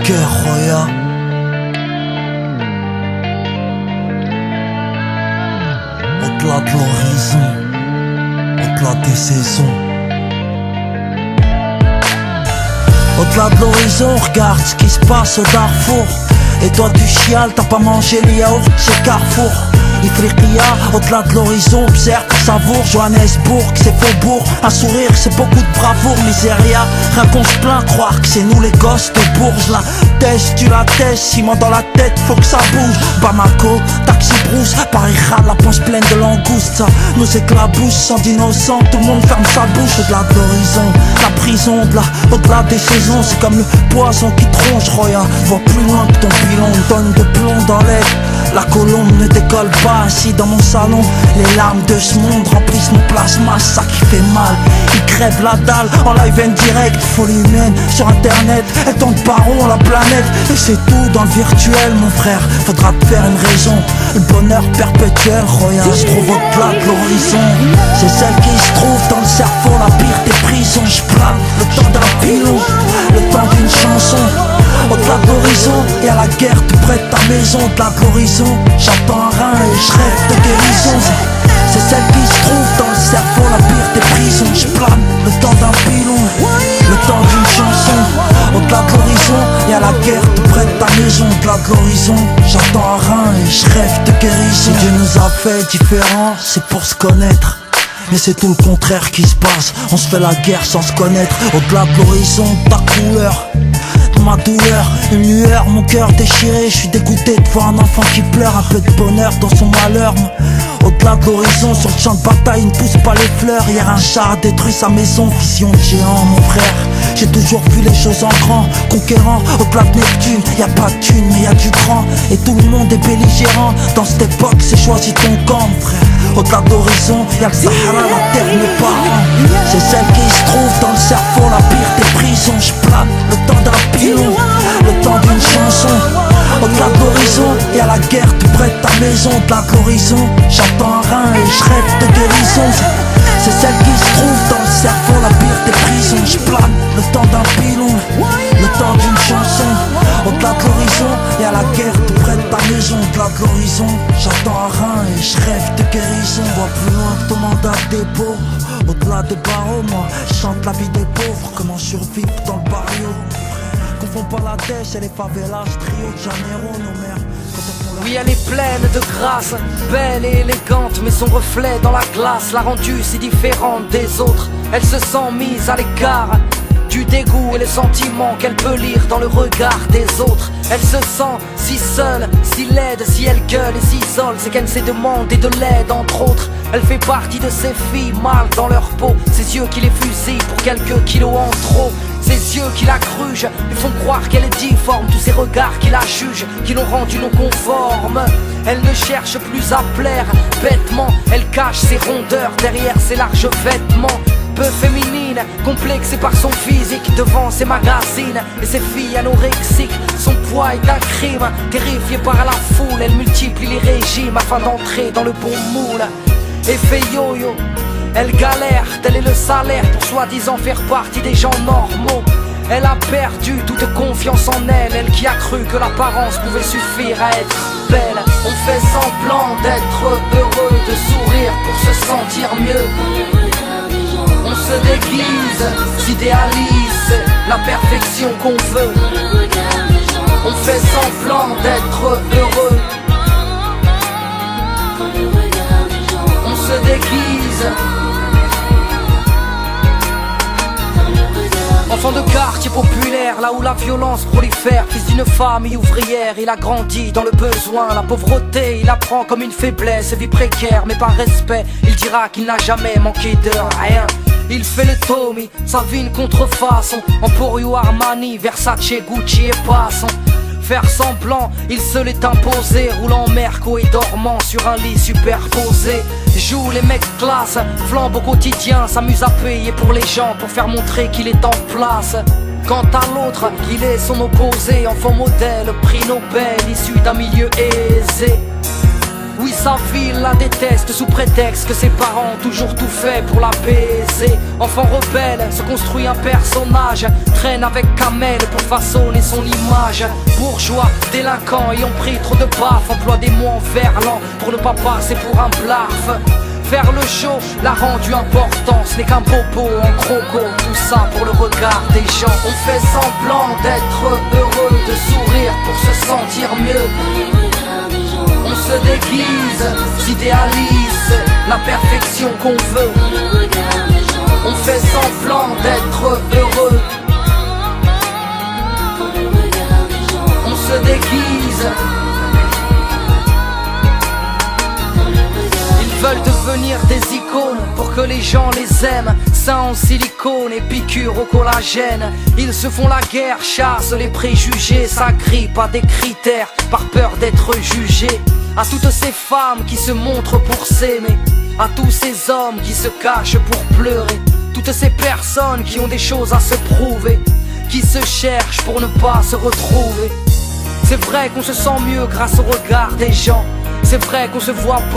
cœur, Roya. Au-delà de l'horizon, au-delà des saisons. Au-delà de l'horizon, regarde ce qui se passe au Darfour. Et toi tu chiales, t'as pas mangé les yaourts chez Carrefour. Ifriqiya, au-delà de l'horizon, observe, savoure, Johannesburg, c'est faubourg. Un sourire, c'est beaucoup de bravoure, miséria. Rien qu'on se plaint, croire que c'est nous les gosses de Bourges. La tèche, tu la tèches, ciment dans la tête, faut que ça bouge. Bamako, taxi brousse, Paris râle, la panse pleine de langoustes. Ça nous éclabousse, sans d'innocents, tout le monde ferme sa bouche. Au-delà de l'horizon, la prison, au-delà des saisons, c'est comme le poison qui tronche, Roya. Vois plus loin que ton pilon, tonne de plomb dans l'air. La colombe ne décolle pas, assis dans mon salon. Les larmes de ce monde remplissent mon plasma, ça qui fait mal. Ils crèvent la dalle en live and direct. Folie humaine sur internet, elle tourne par rond la planète. Et c'est tout dans le virtuel mon frère, faudra te faire une raison. Le bonheur perpétuel, Roya, se trouve au-delà de l'horizon. C'est celle qui se trouve dans le cerveau, la pire des prisons. Je plane le temps d'un pilon, le temps d'une chanson. Au-delà de l'horizon, et à la guerre tout près de ta maison. Au-delà de l'horizon, j'entends un rein et je rêve de guérison. C'est celle qui se trouve dans le cerveau, la pire des prisons. Je plane le temps d'un pilon, le temps d'une chanson. Au-delà de l'horizon, et à la guerre tout près de ta maison. Au-delà de l'horizon, j'entends un rein et je rêve de guérison. Si Dieu nous a fait différents, c'est pour se connaître. Mais c'est tout le contraire qui se passe, on se fait la guerre sans se connaître. Au-delà de l'horizon, ta couleur, ma douleur, une lueur, mon cœur déchiré. Je suis dégoûté de voir un enfant qui pleure, un peu de bonheur dans son malheur. Au-delà de l'horizon, sur le champ de bataille, ne pousse pas les fleurs. Hier un char a détruit sa maison, vision de géant, mon frère. J'ai toujours vu les choses en grand, conquérant. Au-delà de Neptune, y a pas de thune, mais y a du grand. Et tout le monde est belligérant. Dans cette époque, c'est choisi ton camp, mon frère. Au-delà de l'horizon, y'a le Sahara, la terre, mes parents. C'est celle qui se trouve dans le cerveau, la pire des prisons. Je plane le temps d'un pilon, le temps d'une chanson. Au-delà de l'horizon, et à la guerre tout près de ta maison. Au-delà de l'horizon, j'entends un rein et je rêve de guérison. C'est celle qui se trouve dans le cerveau, la pire des prisons. Je plane le temps d'un pilon, le temps d'une chanson. Au-delà de l'horizon, et à la guerre tout près de ta maison. Au-delà de l'horizon, j'entends un rein et je rêve de guérison. Vois plus loin que ton mandat de dépôt. Au-delà des barreaux, moi, je chante la vie des pauvres. Comment survivre dans le barrio. Confonds pas la dèche et les favelas, Rio de Janeiro, nos mères. Oui, elle est pleine de grâce, belle et élégante, mais son reflet dans la glace l'a rendue si différente des autres. Elle se sent mise à l'écart du dégoût et les sentiments qu'elle peut lire dans le regard des autres. Elle se sent si seule, si laide, si elle gueule et s'isole, c'est qu'elle s'est demandé de l'aide entre autres. Elle fait partie de ces filles mal dans leur peau, ces yeux qui les fusillent pour quelques kilos en trop. Ses yeux qui la grugent, lui font croire qu'elle est difforme. Tous ces regards qui la jugent, qui l'ont rendue non conforme. Elle ne cherche plus à plaire, bêtement. Elle cache ses rondeurs derrière ses larges vêtements. Peu féminine, complexée par son physique devant ses magazines et ses filles anorexiques. Son poids est un crime, terrifiée par la foule. Elle multiplie les régimes afin d'entrer dans le bon moule. Effet yo-yo, elle galère, tel est le salaire pour soi-disant faire partie des gens normaux. Elle a perdu toute confiance en elle, elle qui a cru que l'apparence pouvait suffire à être belle. On fait semblant d'être heureux, de sourire pour se sentir mieux. On se déguise, s'idéalise la perfection qu'on veut. On fait semblant d'être heureux. On se déguise. Enfant de quartier populaire, là où la violence prolifère. Fils d'une famille ouvrière, il a grandi dans le besoin. La pauvreté, il apprend comme une faiblesse. Vie précaire, mais par respect, il dira qu'il n'a jamais manqué de rien. Il fait le Tommy, sa vie une contrefaçon. Emporio Armani, Versace, Gucci et passant. Faire semblant, il se l'est imposé. Roulant Merco et dormant sur un lit superposé. Joue les mecs classe, flambe au quotidien. S'amuse à payer pour les gens, pour faire montrer qu'il est en place. Quant à l'autre, il est son opposé. Enfant modèle, prix Nobel, issu d'un milieu aisé. Oui, sa ville la déteste sous prétexte que ses parents ont toujours tout fait pour la baiser. Enfant rebelle, se construit un personnage, traîne avec Kamel pour façonner son image. Bourgeois, délinquant, ayant pris trop de baffes, emploie des mots en verlan pour ne pas passer pour un blaf. Faire le show l'a rendu important, ce n'est qu'un bobo en croco, tout ça pour le regard des gens. On fait semblant d'être heureux, de sourire pour se sentir mieux. On se déguise, s'idéalise la perfection qu'on veut. On fait semblant d'être heureux. On se déguise. Ils veulent devenir des icônes pour que les gens les aiment. Seins en silicone et piqûres au collagène. Ils se font la guerre, chassent les préjugés, s'agrippent à des critères par peur d'être jugés. À toutes ces femmes qui se montrent pour s'aimer, à tous ces hommes qui se cachent pour pleurer, toutes ces personnes qui ont des choses à se prouver, qui se cherchent pour ne pas se retrouver. C'est vrai qu'on se sent mieux grâce au regard des gens, c'est vrai qu'on se voit